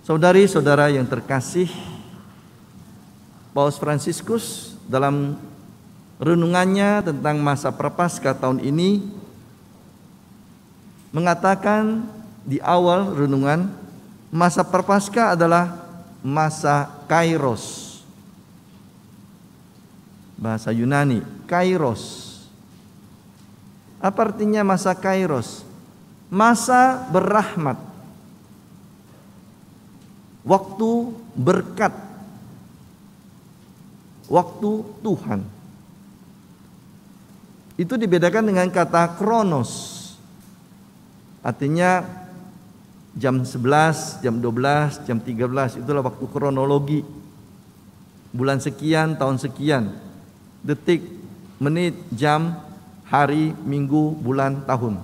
Saudari-saudara yang terkasih, Paus Fransiskus dalam renungannya tentang masa Prapaskah tahun ini mengatakan di awal renungan, masa Prapaskah adalah masa Kairos. Bahasa Yunani, Kairos. Apa artinya masa Kairos? Masa berrahmat, waktu berkat, waktu Tuhan. Itu dibedakan dengan kata kronos. Artinya jam 11, jam 12, jam 13, itulah waktu kronologi. Bulan sekian, tahun sekian, detik, menit, jam, hari, minggu, bulan, tahun.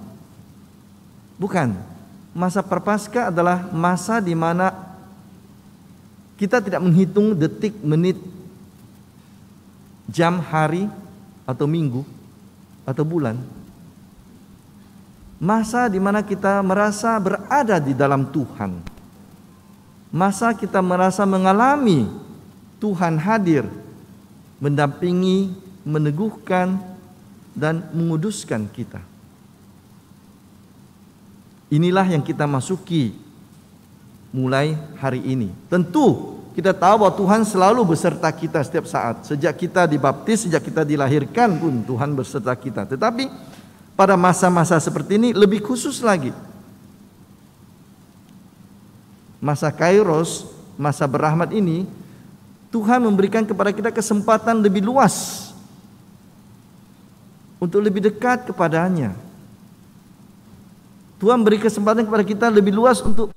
Bukan. Masa Prapaskah adalah masa di mana kita tidak menghitung detik, menit, jam, hari, atau minggu, atau bulan. Masa di mana kita merasa berada di dalam Tuhan. Masa kita merasa mengalami Tuhan hadir, mendampingi, meneguhkan, dan menguduskan kita. Inilah yang kita masuki mulai hari ini. Tentu kita tahu bahwa Tuhan selalu beserta kita setiap saat. Sejak kita dibaptis, sejak kita dilahirkan pun Tuhan beserta kita. Tetapi pada masa-masa seperti ini lebih khusus lagi. Masa Kairos, masa berrahmat ini, Tuhan memberikan kepada kita kesempatan lebih luas untuk lebih dekat kepadanya. Tuhan beri kesempatan kepada kita lebih luas untuk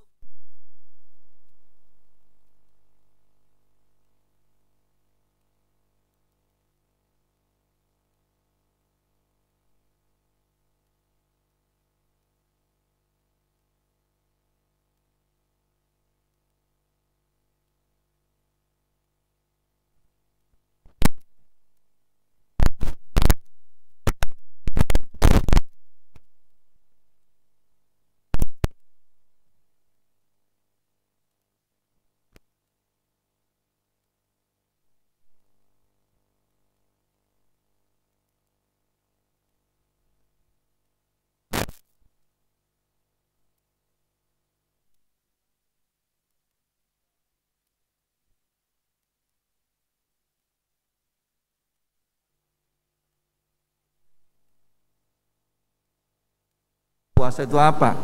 puasa itu apa?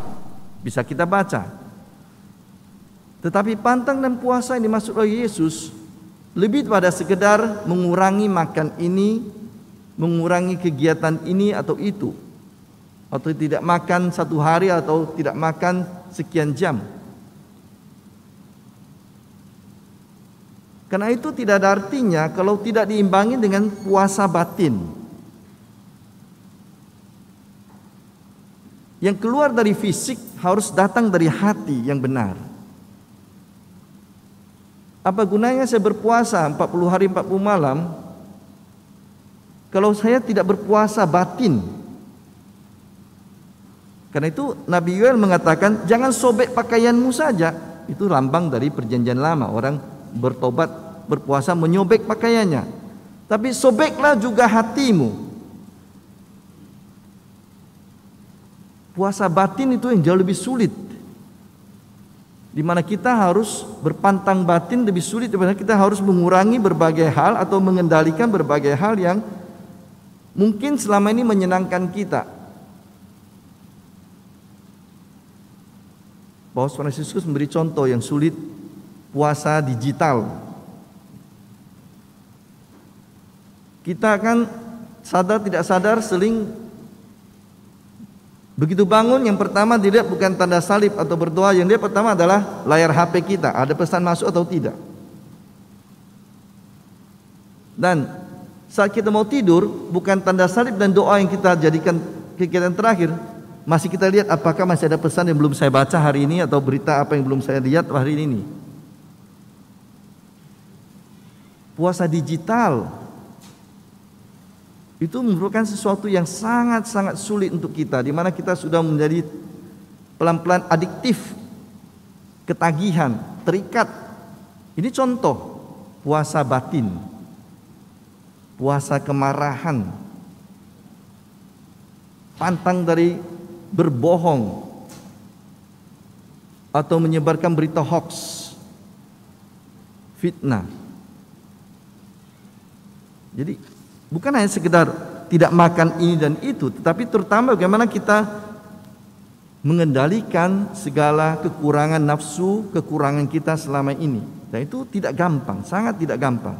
Bisa kita baca. Tetapi pantang dan puasa yang dimaksud oleh Yesus lebih pada sekedar mengurangi makan ini, mengurangi kegiatan ini atau itu, atau tidak makan satu hari atau tidak makan sekian jam. Karena itu tidak ada artinya kalau tidak diimbangi dengan puasa batin. Yang keluar dari fisik harus datang dari hati yang benar. Apa gunanya saya berpuasa 40 hari 40 malam kalau saya tidak berpuasa batin? Karena itu Nabi Yoel mengatakan jangan sobek pakaianmu saja. Itu lambang dari perjanjian lama. Orang bertobat berpuasa menyobek pakaiannya. Tapi sobeklah juga hatimu. Puasa batin itu yang jauh lebih sulit, di mana kita harus berpantang batin lebih sulit, di mana kita harus mengurangi berbagai hal atau mengendalikan berbagai hal yang mungkin selama ini menyenangkan kita. Paus Fransiskus memberi contoh yang sulit, puasa digital. Kita akan sadar tidak sadar sering begitu bangun, yang pertama dilihat bukan tanda salib atau berdoa, yang dilihat pertama adalah layar HP kita, ada pesan masuk atau tidak. Dan saat kita mau tidur, bukan tanda salib dan doa yang kita jadikan kegiatan terakhir, masih kita lihat apakah masih ada pesan yang belum saya baca hari ini atau berita apa yang belum saya lihat hari ini. Puasa digital itu merupakan sesuatu yang sangat-sangat sulit untuk kita, di mana kita sudah menjadi pelan-pelan adiktif ketagihan, terikat. Ini contoh puasa batin, puasa kemarahan, pantang dari berbohong atau menyebarkan berita hoax, fitnah. Jadi bukan hanya sekedar tidak makan ini dan itu, tetapi terutama bagaimana kita mengendalikan segala kekurangan nafsu, kekurangan kita selama ini. Dan itu tidak gampang, sangat tidak gampang.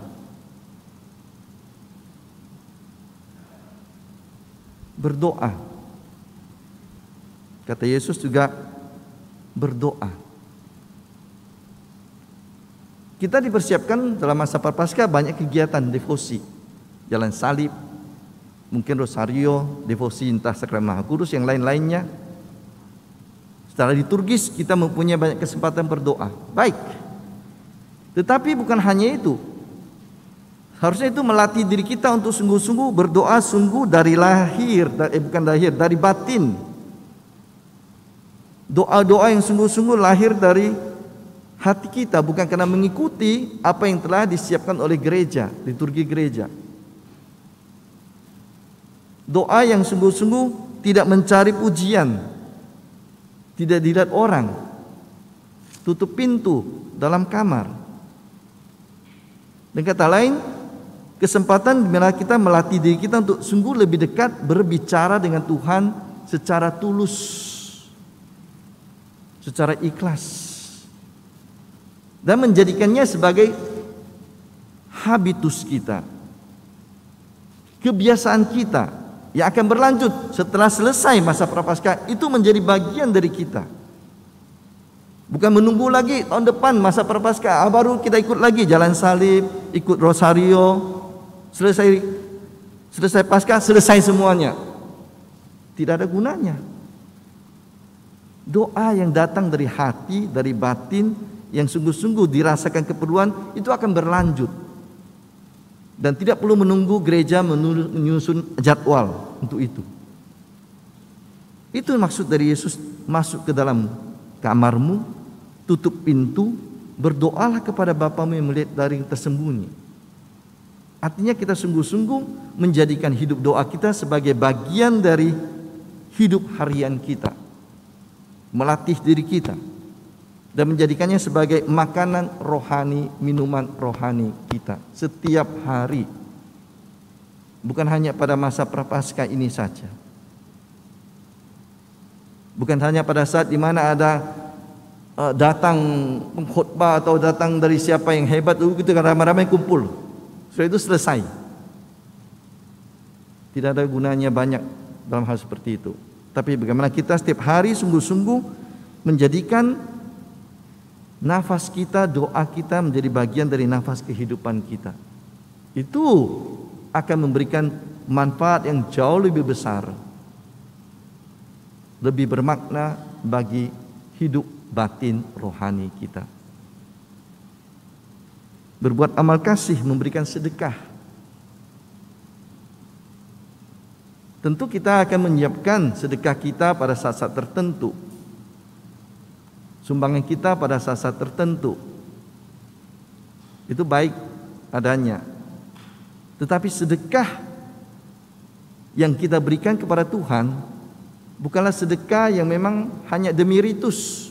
Berdoa. Kata Yesus juga berdoa. Kita dipersiapkan dalam masa Prapaskah banyak kegiatan devosi. Jalan salib, mungkin rosario, devosi entah sakramen Maha Kudus, yang lain-lainnya. Secara liturgis kita mempunyai banyak kesempatan berdoa. Baik. Tetapi bukan hanya itu. Harusnya itu melatih diri kita untuk sungguh-sungguh berdoa sungguh dari dari batin. Doa-doa yang sungguh-sungguh lahir dari hati kita, bukan karena mengikuti apa yang telah disiapkan oleh gereja, liturgi gereja. Doa yang sungguh-sungguh tidak mencari pujian, tidak dilihat orang, tutup pintu dalam kamar. Dengan kata lain, kesempatan di mana kita melatih diri kita untuk sungguh lebih dekat berbicara dengan Tuhan secara tulus, secara ikhlas, dan menjadikannya sebagai habitus kita, kebiasaan kita yang akan berlanjut setelah selesai masa Prapaskah. Itu menjadi bagian dari kita. Bukan menunggu lagi tahun depan masa Prapaskah baru kita ikut lagi jalan salib, ikut rosario, selesai Paskah, selesai semuanya. Tidak ada gunanya. Doa yang datang dari hati, dari batin, yang sungguh-sungguh dirasakan keperluan, itu akan berlanjut. Dan tidak perlu menunggu gereja menyusun jadwal untuk itu. Itu maksud dari Yesus masuk ke dalam kamarmu, tutup pintu, berdoalah kepada Bapamu yang melihat dari yang tersembunyi. Artinya kita sungguh-sungguh menjadikan hidup doa kita sebagai bagian dari hidup harian kita, melatih diri kita, dan menjadikannya sebagai makanan rohani, minuman rohani kita setiap hari. Bukan hanya pada masa Prapaskah ini saja. Bukan hanya pada saat di mana ada datang pengkhotbah atau datang dari siapa yang hebat, kita ramai-ramai kumpul. Setelah itu selesai. Tidak ada gunanya banyak dalam hal seperti itu. Tapi bagaimana kita setiap hari sungguh-sungguh menjadikan nafas kita, doa kita menjadi bagian dari nafas kehidupan kita. Itu akan memberikan manfaat yang jauh lebih besar, lebih bermakna bagi hidup batin rohani kita. Berbuat amal kasih, memberikan sedekah. Tentu kita akan menyiapkan sedekah kita pada saat-saat tertentu, sumbangan kita pada saat-saat tertentu. Itu baik adanya. Tetapi sedekah yang kita berikan kepada Tuhan bukanlah sedekah yang memang hanya demi ritus,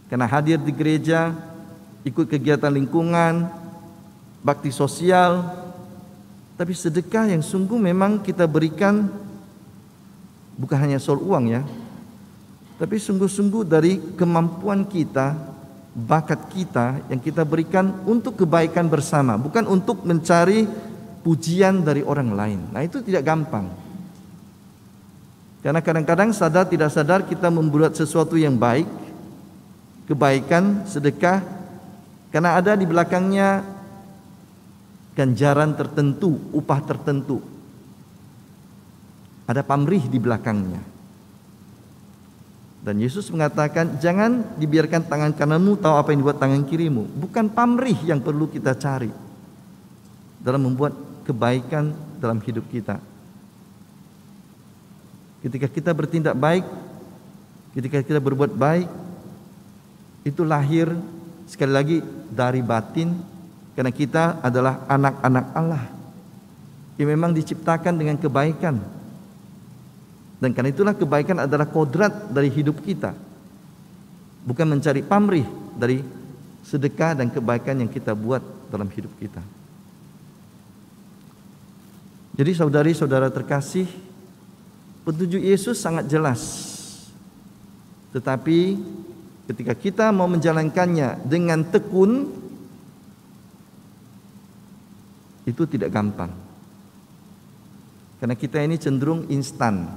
karena hadir di gereja, ikut kegiatan lingkungan, bakti sosial. Tapi sedekah yang sungguh memang kita berikan bukan hanya soal uang ya, tapi sungguh-sungguh dari kemampuan kita, bakat kita yang kita berikan untuk kebaikan bersama, bukan untuk mencari pujian dari orang lain. Nah, itu tidak gampang. Karena kadang-kadang sadar tidak sadar kita membuat sesuatu yang baik, kebaikan, sedekah, karena ada di belakangnya ganjaran tertentu, upah tertentu. Ada pamrih di belakangnya. Dan Yesus mengatakan, jangan dibiarkan tangan kananmu tahu apa yang dibuat tangan kirimu. Bukan pamrih yang perlu kita cari dalam membuat kebaikan dalam hidup kita. Ketika kita bertindak baik, ketika kita berbuat baik, itu lahir sekali lagi dari batin, karena kita adalah anak-anak Allah yang memang diciptakan dengan kebaikan. Dan karena itulah kebaikan adalah kodrat dari hidup kita, bukan mencari pamrih dari sedekah dan kebaikan yang kita buat dalam hidup kita. Jadi saudari-saudara terkasih, petunjuk Yesus sangat jelas. Tetapi ketika kita mau menjalankannya dengan tekun, itu tidak gampang. Karena kita ini cenderung instan,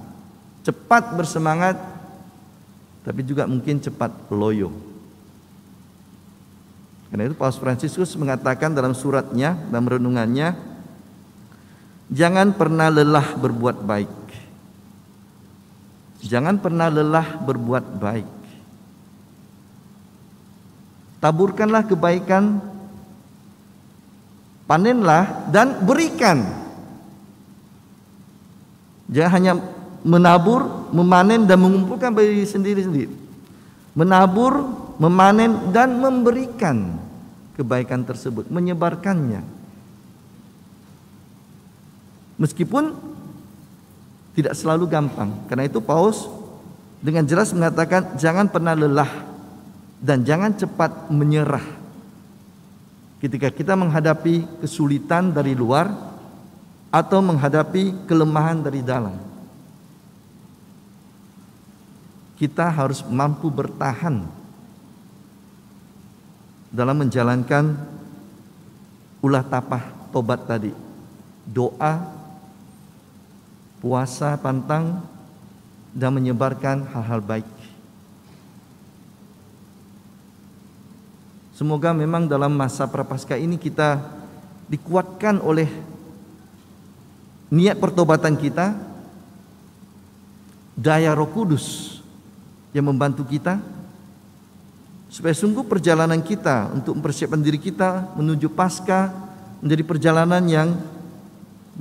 cepat bersemangat, tapi juga mungkin cepat loyo. Karena itu Paus Fransiskus mengatakan dalam suratnya, dalam renungannya, jangan pernah lelah berbuat baik. Jangan pernah lelah berbuat baik. Taburkanlah kebaikan, panenlah dan berikan. Jangan hanya menabur, memanen dan mengumpulkan bagi diri sendiri. Menabur, memanen dan memberikan kebaikan tersebut, menyebarkannya. Meskipun tidak selalu gampang. Karena itu Paus dengan jelas mengatakan jangan pernah lelah dan jangan cepat menyerah ketika kita menghadapi kesulitan dari luar atau menghadapi kelemahan dari dalam. Kita harus mampu bertahan dalam menjalankan ulah tapah tobat tadi. Doa, puasa pantang, dan menyebarkan hal-hal baik. Semoga memang dalam masa Prapaskah ini kita dikuatkan oleh niat pertobatan kita, daya Roh Kudus yang membantu kita, supaya sungguh perjalanan kita untuk mempersiapkan diri kita menuju Paskah menjadi perjalanan yang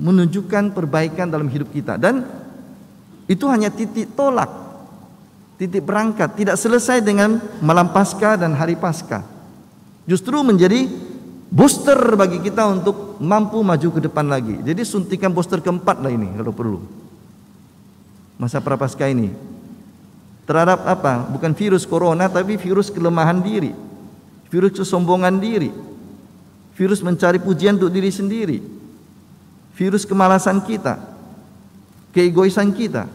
menunjukkan perbaikan dalam hidup kita. Dan itu hanya titik tolak, titik berangkat, tidak selesai dengan malam Paskah dan hari Paskah. Justru menjadi booster bagi kita untuk mampu maju ke depan lagi. Jadi suntikan booster keempat lah ini kalau perlu. Masa Prapaskah ini terhadap apa? Bukan virus corona, tapi virus kelemahan diri, virus kesombongan diri, virus mencari pujian untuk diri sendiri, virus kemalasan kita, keegoisan kita.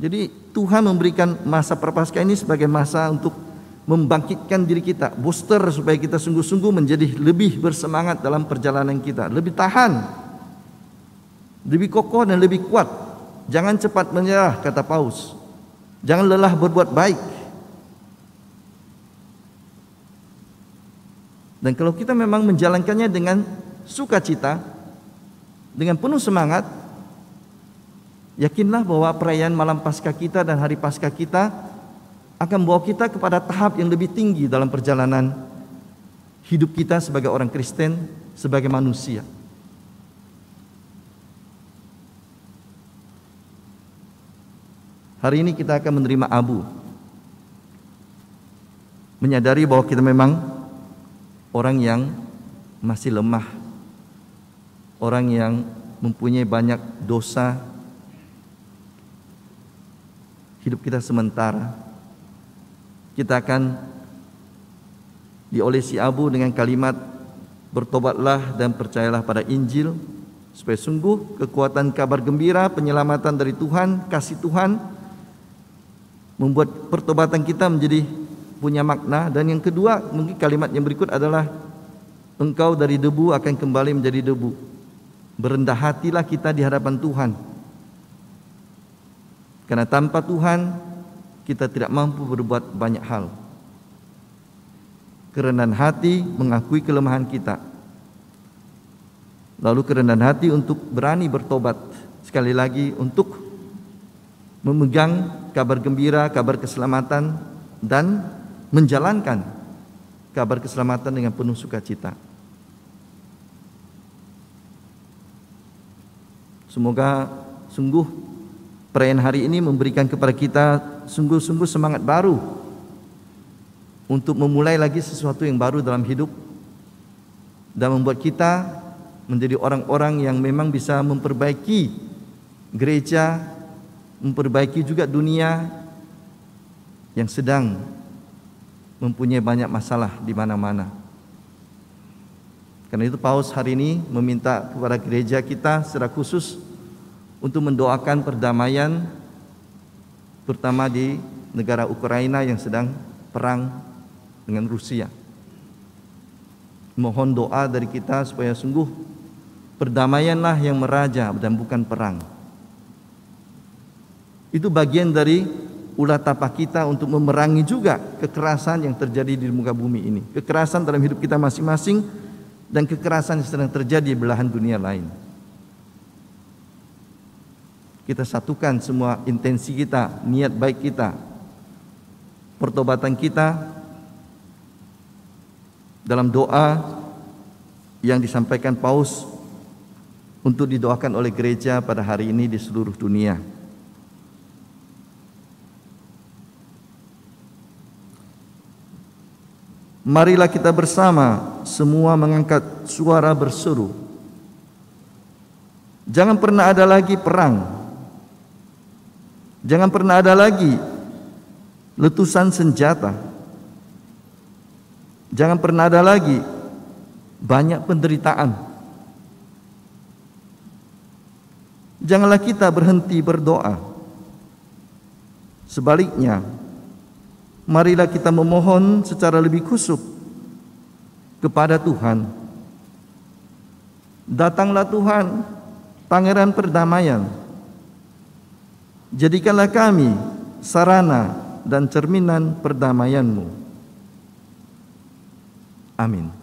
Jadi Tuhan memberikan masa Prapaskah ini sebagai masa untuk membangkitkan diri kita, booster supaya kita sungguh-sungguh menjadi lebih bersemangat dalam perjalanan kita, lebih tahan, lebih kokoh dan lebih kuat. Jangan cepat menyerah, kata Paus. Jangan lelah berbuat baik. Dan kalau kita memang menjalankannya dengan sukacita, dengan penuh semangat, yakinlah bahwa perayaan malam Paskah kita dan hari Paskah kita akan membawa kita kepada tahap yang lebih tinggi dalam perjalanan hidup kita sebagai orang Kristen, sebagai manusia. Hari ini kita akan menerima abu, menyadari bahwa kita memang orang yang masih lemah, orang yang mempunyai banyak dosa. Hidup kita sementara. Kita akan diolesi abu dengan kalimat bertobatlah dan percayalah pada Injil, supaya sungguh kekuatan kabar gembira, penyelamatan dari Tuhan, kasih Tuhan membuat pertobatan kita menjadi punya makna. Dan yang kedua, mungkin kalimat yang berikut adalah engkau dari debu akan kembali menjadi debu. Berendah hatilah kita di hadapan Tuhan, karena tanpa Tuhan kita tidak mampu berbuat banyak hal. Kerendahan hati mengakui kelemahan kita, lalu kerendahan hati untuk berani bertobat, sekali lagi untuk memegang kabar gembira, kabar keselamatan, dan menjalankan kabar keselamatan dengan penuh sukacita. Semoga sungguh perayaan hari ini memberikan kepada kita sungguh-sungguh semangat baru untuk memulai lagi sesuatu yang baru dalam hidup dan membuat kita menjadi orang-orang yang memang bisa memperbaiki gereja, memperbaiki juga dunia yang sedang mempunyai banyak masalah di mana-mana. Karena itu Paus hari ini meminta kepada gereja kita secara khusus untuk mendoakan perdamaian, terutama di negara Ukraina yang sedang perang dengan Rusia. Mohon doa dari kita supaya sungguh perdamaianlah yang meraja dan bukan perang. Itu bagian dari ulah tapak kita untuk memerangi juga kekerasan yang terjadi di muka bumi ini. Kekerasan dalam hidup kita masing-masing dan kekerasan yang sedang terjadi di belahan dunia lain. Kita satukan semua intensi kita, niat baik kita, pertobatan kita dalam doa yang disampaikan Paus untuk didoakan oleh gereja pada hari ini di seluruh dunia. Marilah kita bersama semua mengangkat suara berseru. Jangan pernah ada lagi perang. Jangan pernah ada lagi letusan senjata. Jangan pernah ada lagi banyak penderitaan. Janganlah kita berhenti berdoa. Sebaliknya, marilah kita memohon secara lebih khusyuk kepada Tuhan. Datanglah Tuhan, Pangeran perdamaian. Jadikanlah kami sarana dan cerminan perdamaian-Mu. Amin.